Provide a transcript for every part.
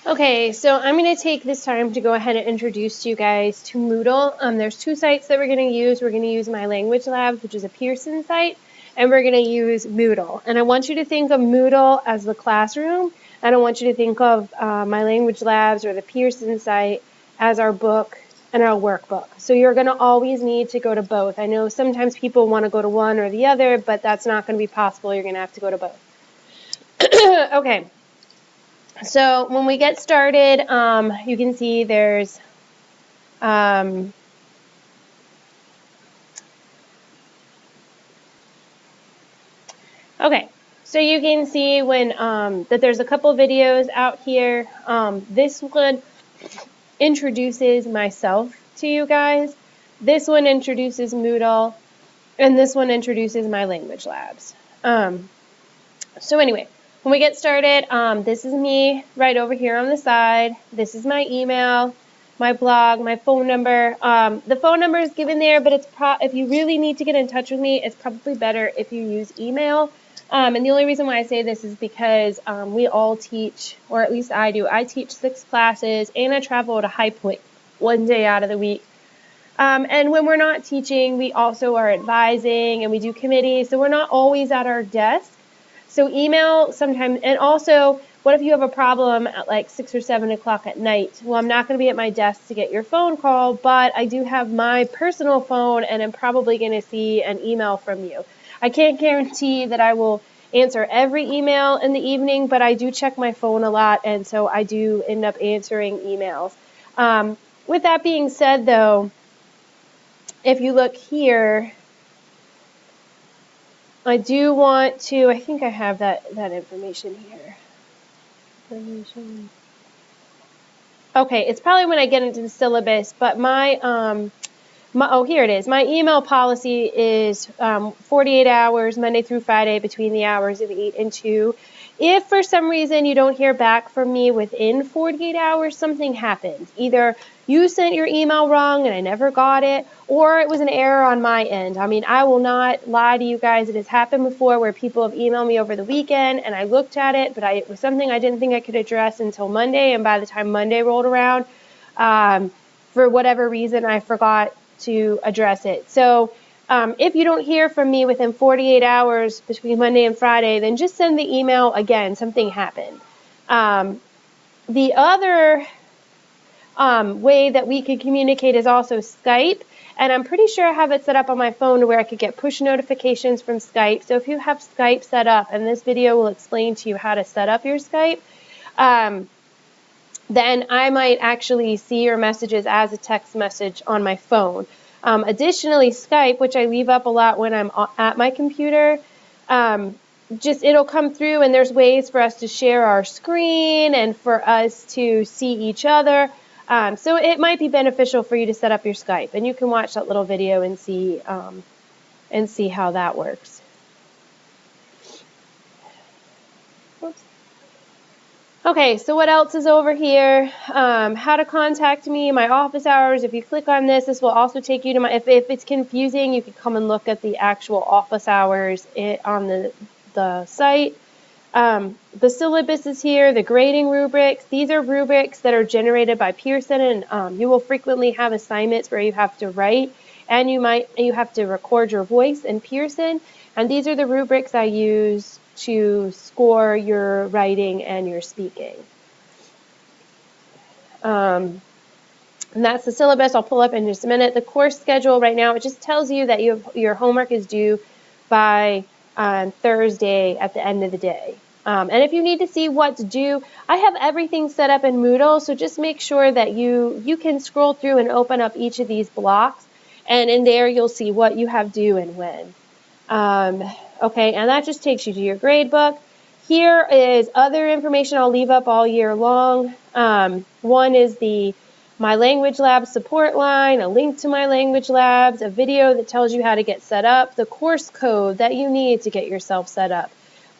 Okay, so I'm going to take this time to go ahead and introduce you guys to Moodle. There's two sites that we're going to use. We're going to use My Language Labs, which is a Pearson site, and we're going to use Moodle. And I want you to think of Moodle as the classroom. I don't want you to think of My Language Labs or the Pearson site as our book and our workbook. So you're going to always need to go to both. I know sometimes people want to go to one or the other, but that's not going to be possible. You're going to have to go to both. Okay. So when we get started, you can see there's okay. So you can see when that there's a couple videos out here. This one introduces myself to you guys. This one introduces Moodle, and this one introduces My Language Labs. So anyway. When we get started, this is me right over here on the side. This is my email, my blog, my phone number. The phone number is given there, but it's if you really need to get in touch with me, it's probably better if you use email. And the only reason why I say this is because we all teach, or at least I do. I teach 6 classes, and I travel to High Point one day out of the week. And when we're not teaching, we also are advising, and we do committees, so we're not always at our desk. So email sometimes, and also, what if you have a problem at like 6 or 7 o'clock at night? Well, I'm not going to be at my desk to get your phone call, but I do have my personal phone, and I'm probably going to see an email from you. I can't guarantee that I will answer every email in the evening, but I do check my phone a lot, and so I do end up answering emails. With that being said, though, if you look here, I do want to, I think I have that information here. Okay, it's probably when I get into the syllabus, but here it is. My email policy is 48 hours, Monday through Friday, between the hours of 8 and 2. If for some reason you don't hear back from me within 48 hours, something happened. Either you sent your email wrong and I never got it, or it was an error on my end. I mean, I will not lie to you guys. It has happened before where people have emailed me over the weekend and I looked at it, but it was something I didn't think I could address until Monday, and by the time Monday rolled around, for whatever reason, I forgot to address it. So if you don't hear from me within 48 hours between Monday and Friday, then just send the email again. Something happened. The other way that we could communicate is also Skype. And I'm pretty sure I have it set up on my phone to where I could get push notifications from Skype. So if you have Skype set up, and this video will explain to you how to set up your Skype, then I might actually see your messages as a text message on my phone. Additionally, Skype, which I leave up a lot when I'm at my computer, it'll come through, and there's ways for us to share our screen and for us to see each other. So it might be beneficial for you to set up your Skype, and you can watch that little video and see how that works. Oops. Okay, so what else is over here? How to contact me, my office hours. If you click on this, this will also take you to my, if it's confusing, you can come and look at the actual office hours on the site. The syllabus is here, the grading rubrics. These are rubrics that are generated by Pearson, and you will frequently have assignments where you have to write, and you have to record your voice in Pearson. And these are the rubrics I use to score your writing and your speaking. And that's the syllabus. I'll pull up in just a minute. The course schedule right now, it just tells you that your homework is due by Thursday at the end of the day. And if you need to see what's due, I have everything set up in Moodle, so just make sure that you can scroll through and open up each of these blocks, and in there you'll see what you have due and when. Okay, and that just takes you to your grade book. Here is other information I'll leave up all year long. One is the My Language Labs support line, a link to My Language Labs, a video that tells you how to get set up, the course code that you need to get yourself set up,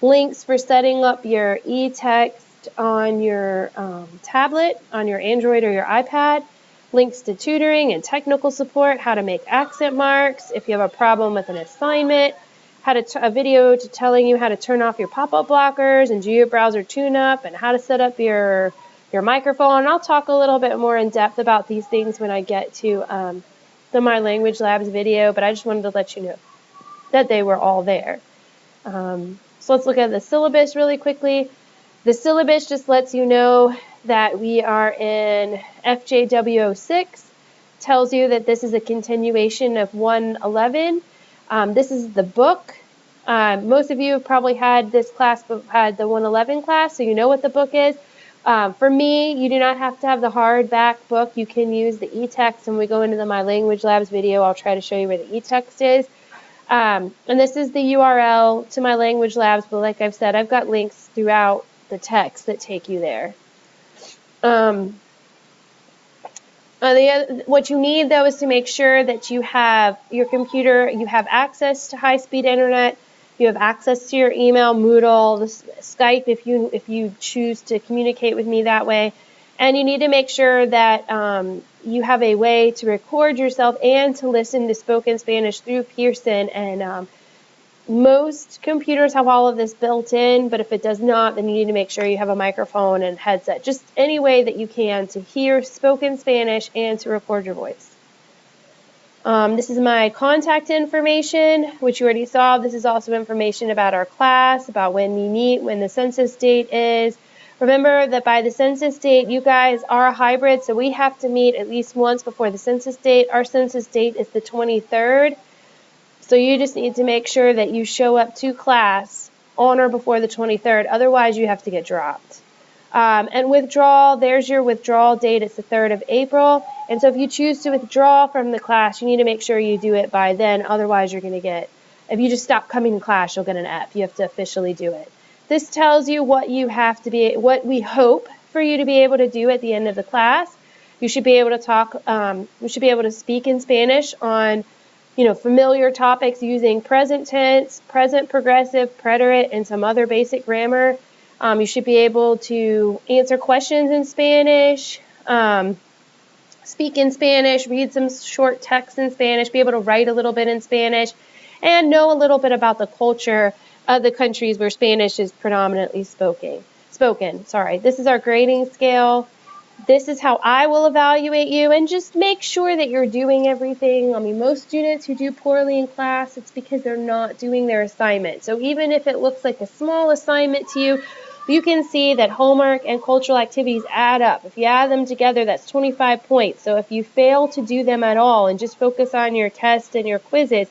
links for setting up your e-text on your tablet, on your Android or your iPad, links to tutoring and technical support, how to make accent marks, if you have a problem with an assignment, a video telling you how to turn off your pop-up blockers and do your browser tune-up, and how to set up your your microphone. And I'll talk a little bit more in depth about these things when I get to the My Language Labs video, but I just wanted to let you know that they were all there. So let's look at the syllabus really quickly. The syllabus just lets you know that we are in FJW06, tells you that this is a continuation of 111. This is the book. Most of you have probably had this class, but had the 111 class, so you know what the book is. For me, you do not have to have the hardback book. You can use the e-text. When we go into the My Language Labs video, I'll try to show you where the e-text is. And this is the URL to My Language Labs, but like I've said, I've got links throughout the text that take you there. What you need, though, is to make sure that you have your computer, you have access to high-speed internet, you have access to your email, Moodle, Skype if you choose to communicate with me that way. And you need to make sure that you have a way to record yourself and to listen to spoken Spanish through Pearson. And most computers have all of this built in, but if it does not, then you need to make sure you have a microphone and headset. Just any way that you can to hear spoken Spanish and to record your voice. This is my contact information, which you already saw. This is also information about our class, about when we meet, when the census date is. Remember that by the census date, you guys are a hybrid, so we have to meet at least once before the census date. Our census date is the 23rd, so you just need to make sure that you show up to class on or before the 23rd. Otherwise, you have to get dropped. And withdrawal, there's your withdrawal date. It's the 3rd of April. And so if you choose to withdraw from the class, you need to make sure you do it by then. Otherwise, you're going to get, if you just stop coming to class, you'll get an F. You have to officially do it. This tells you what you have to be, what we hope for you to be able to do at the end of the class. You should be able to talk, you should be able to speak in Spanish on, familiar topics using present tense, present progressive, preterite, and some other basic grammar. You should be able to answer questions in Spanish, speak in Spanish, read some short text in Spanish, be able to write a little bit in Spanish, and know a little bit about the culture of the countries where Spanish is predominantly spoken. This is our grading scale. This is how I will evaluate you, and just make sure that you're doing everything. I mean, most students who do poorly in class, it's because they're not doing their assignment. So even if it looks like a small assignment to you, you can see that homework and cultural activities add up. If you add them together, that's 25 points. So if you fail to do them at all and just focus on your tests and your quizzes,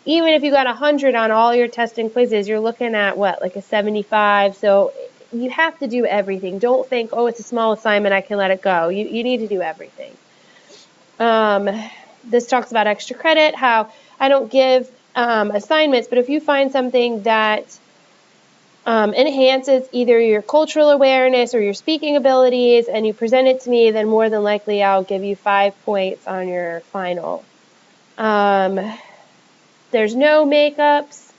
even if you got 100 on all your tests and quizzes, you're looking at what, like a 75? So you have to do everything. Don't think, oh, it's a small assignment, I can let it go. You need to do everything. This talks about extra credit, how I don't give assignments, but if you find something that enhances either your cultural awareness or your speaking abilities and you present it to me, then more than likely I'll give you 5 points on your final. There's no makeups.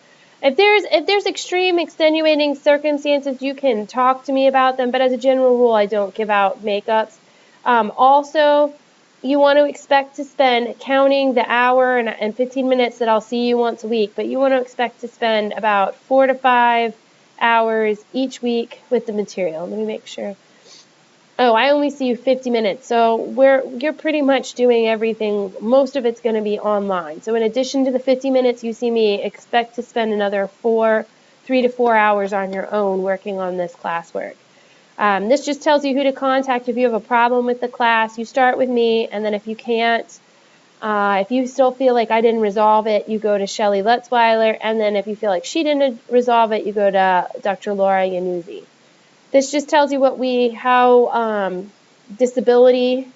If there's extreme extenuating circumstances, you can talk to me about them, but as a general rule, I don't give out makeups. Also, you want to expect to spend, counting the hour and 15 minutes that I'll see you once a week, but you want to expect to spend about 4 to 5 hours each week with the material. Let me make sure. Oh, I only see you 50 minutes, so you're pretty much doing everything. Most of it's going to be online. So in addition to the 50 minutes you see me, expect to spend another 3 to 4 hours on your own working on this classwork. This just tells you who to contact if you have a problem with the class. You start with me, and then if you can't, if you still feel like I didn't resolve it, you go to Shelly Lutzweiler, and then if you feel like she didn't resolve it, you go to Dr. Laura Yanuzzi. This just tells you how disabilities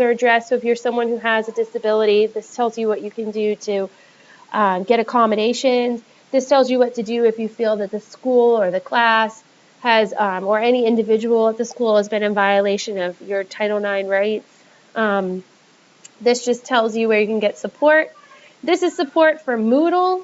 are addressed. So if you're someone who has a disability, this tells you what you can do to get accommodations. This tells you what to do if you feel that the school or the class has, or any individual at the school has been in violation of your Title IX rights. This just tells you where you can get support. This is support for Moodle.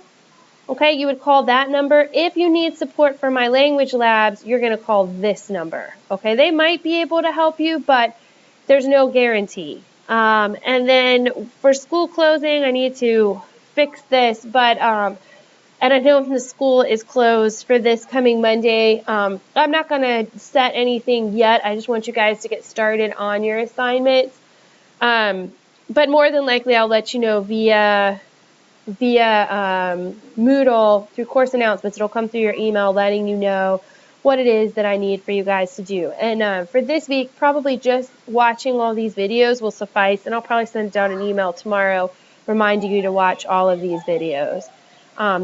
Okay, you would call that number. If you need support for My Language Labs, you're going to call this number. Okay, they might be able to help you, but there's no guarantee. And then for school closing, I need to fix this, but And I know the school is closed for this coming Monday. I'm not going to set anything yet. I just want you guys to get started on your assignments. But more than likely, I'll let you know via Moodle through course announcements. It'll come through your email letting you know what it is that I need for you guys to do. And for this week, probably just watching all these videos will suffice, and I'll probably send out an email tomorrow reminding you to watch all of these videos.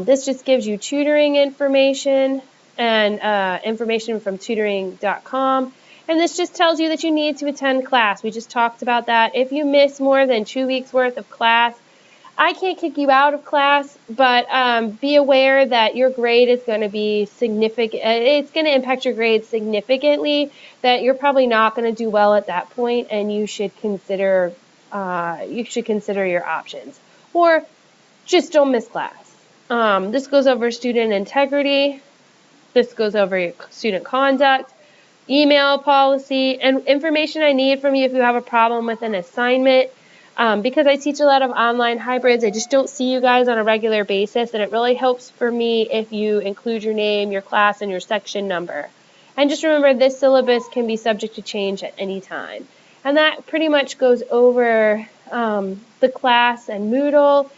This just gives you tutoring information and information from tutoring.com. And this just tells you that you need to attend class. We just talked about that. If you miss more than 2 weeks worth of class, I can't kick you out of class, but be aware that your grade is going to be significant. It's going to impact your grade significantly, that you're probably not going to do well at that point, and you should consider your options. Or just don't miss class. This goes over student integrity. This goes over student conduct, email policy, and information I need from you if you have a problem with an assignment. Because I teach a lot of online hybrids, I just don't see you guys on a regular basis, and it really helps for me if you include your name, your class, and your section number. And just remember, this syllabus can be subject to change at any time. And that pretty much goes over the class and Moodle.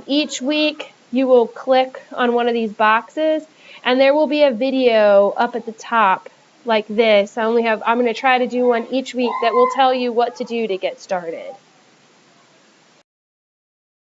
Each week, you will click on one of these boxes, and there will be a video up at the top like this. I'm going to try to do one each week that will tell you what to do to get started.